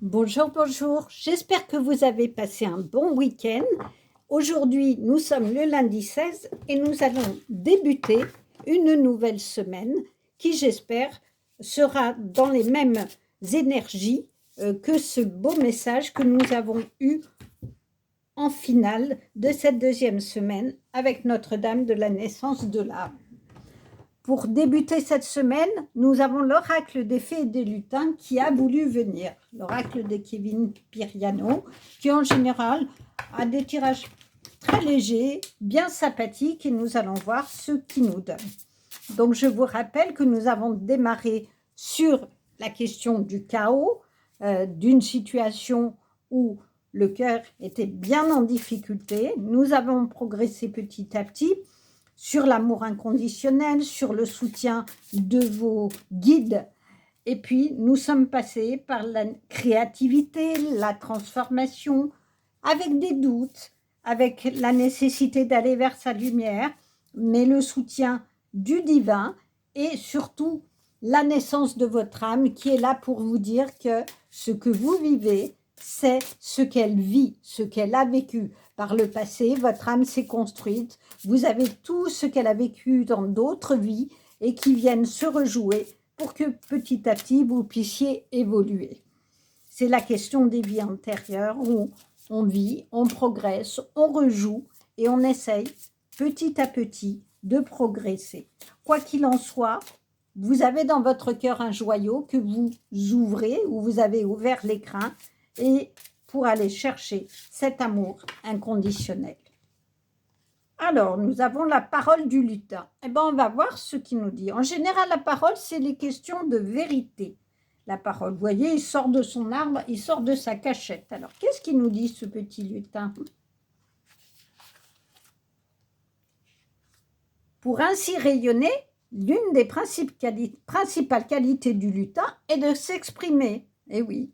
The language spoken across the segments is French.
Bonjour, bonjour. J'espère que vous avez passé un bon week-end. Aujourd'hui, nous sommes le lundi 16 et nous allons débuter une nouvelle semaine qui, j'espère, sera dans les mêmes énergies que ce beau message que nous avons eu en finale de cette deuxième semaine avec Notre-Dame de la naissance de l'âme. Pour débuter cette semaine, nous avons l'oracle des fées et des lutins qui a voulu venir. L'oracle de Kevin Piriano, qui en général a des tirages très légers, bien sympathiques, et nous allons voir ce qu'il nous donne. Donc je vous rappelle que nous avons démarré sur la question du chaos, d'une situation où le cœur était bien en difficulté. Nous avons progressé petit à petit sur l'amour inconditionnel, sur le soutien de vos guides. Et puis, nous sommes passés par la créativité, la transformation, avec des doutes, avec la nécessité d'aller vers sa lumière, mais le soutien du divin et surtout la naissance de votre âme qui est là pour vous dire que ce que vous vivez, c'est ce qu'elle vit, ce qu'elle a vécu. Par le passé, votre âme s'est construite, vous avez tout ce qu'elle a vécu dans d'autres vies et qui viennent se rejouer pour que petit à petit, vous puissiez évoluer. C'est la question des vies antérieures où on vit, on progresse, on rejoue et on essaye petit à petit de progresser. Quoi qu'il en soit, vous avez dans votre cœur un joyau que vous ouvrez ou vous avez ouvert l'écrin et pour aller chercher cet amour inconditionnel. Alors, nous avons la parole du lutin. Eh bien, on va voir ce qu'il nous dit. En général, la parole, c'est les questions de vérité. La parole, vous voyez, il sort de son arbre, il sort de sa cachette. Alors, qu'est-ce qu'il nous dit, ce petit lutin? Pour ainsi rayonner, l'une des principales qualités du lutin est de s'exprimer. Eh oui,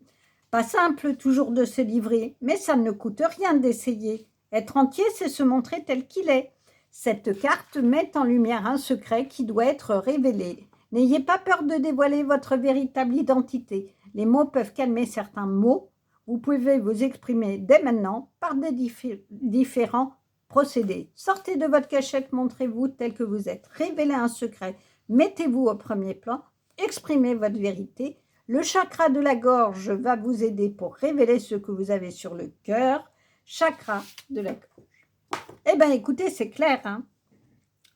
pas simple toujours de se livrer, mais ça ne coûte rien d'essayer. Être entier, c'est se montrer tel qu'il est. Cette carte met en lumière un secret qui doit être révélé. N'ayez pas peur de dévoiler votre véritable identité. Les mots peuvent calmer certains maux. Vous pouvez vous exprimer dès maintenant par des différents procédés. Sortez de votre cachette, montrez-vous tel que vous êtes. Révélez un secret, mettez-vous au premier plan, exprimez votre vérité. Le chakra de la gorge va vous aider pour révéler ce que vous avez sur le cœur. Chakra de la gorge. Eh bien, écoutez, c'est clair, hein?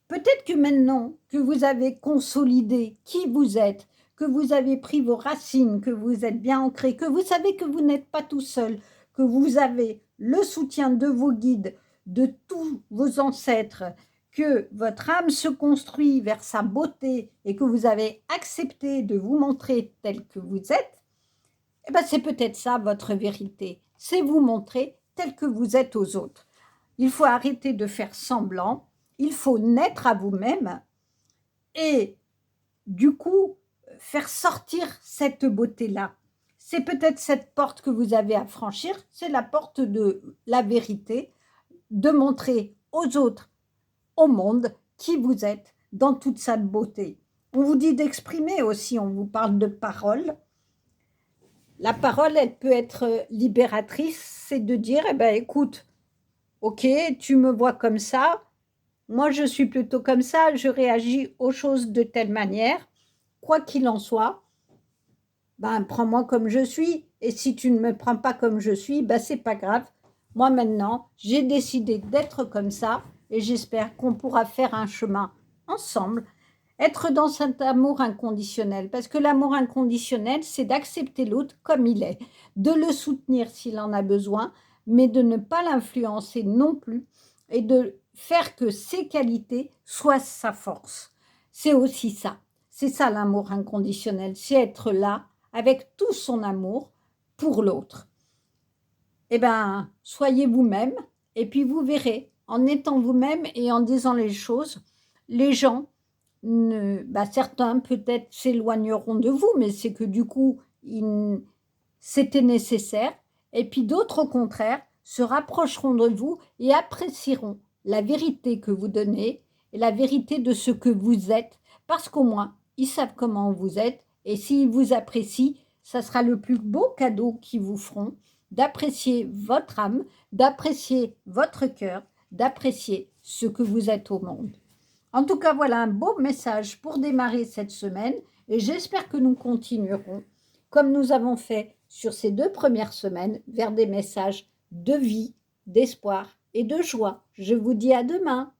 Peut-être que maintenant que vous avez consolidé qui vous êtes, que vous avez pris vos racines, que vous êtes bien ancré, que vous savez que vous n'êtes pas tout seul, que vous avez le soutien de vos guides, de tous vos ancêtres, que votre âme se construit vers sa beauté et que vous avez accepté de vous montrer tel que vous êtes, eh bien c'est peut-être ça votre vérité, c'est vous montrer tel que vous êtes aux autres. Il faut arrêter de faire semblant, il faut naître à vous-même et du coup faire sortir cette beauté-là. C'est peut-être cette porte que vous avez à franchir, c'est la porte de la vérité, de montrer aux autres, au monde, qui vous êtes dans toute cette beauté. On vous dit d'exprimer aussi, on vous parle de parole. La parole, elle peut être libératrice, c'est de dire, eh ben, écoute, ok, tu me vois comme ça, moi je suis plutôt comme ça, je réagis aux choses de telle manière, quoi qu'il en soit, ben, prends-moi comme je suis, et si tu ne me prends pas comme je suis, ben, c'est pas grave. Moi maintenant, j'ai décidé d'être comme ça, et j'espère qu'on pourra faire un chemin ensemble, être dans cet amour inconditionnel, parce que l'amour inconditionnel, c'est d'accepter l'autre comme il est, de le soutenir s'il en a besoin, mais de ne pas l'influencer non plus, et de faire que ses qualités soient sa force. C'est aussi ça. C'est ça l'amour inconditionnel, c'est être là avec tout son amour pour l'autre. Eh bien, soyez vous-même et puis vous verrez, en étant vous-même et en disant les choses, les gens, certains peut-être s'éloigneront de vous, mais c'est que du coup, c'était nécessaire. Et puis d'autres, au contraire, se rapprocheront de vous et apprécieront la vérité que vous donnez et la vérité de ce que vous êtes, parce qu'au moins, ils savent comment vous êtes et s'ils vous apprécient, ça sera le plus beau cadeau qu'ils vous feront, d'apprécier votre âme, d'apprécier votre cœur, d'apprécier ce que vous êtes au monde. En tout cas, voilà un beau message pour démarrer cette semaine et j'espère que nous continuerons, comme nous avons fait sur ces 2 premières semaines, vers des messages de vie, d'espoir et de joie. Je vous dis à demain.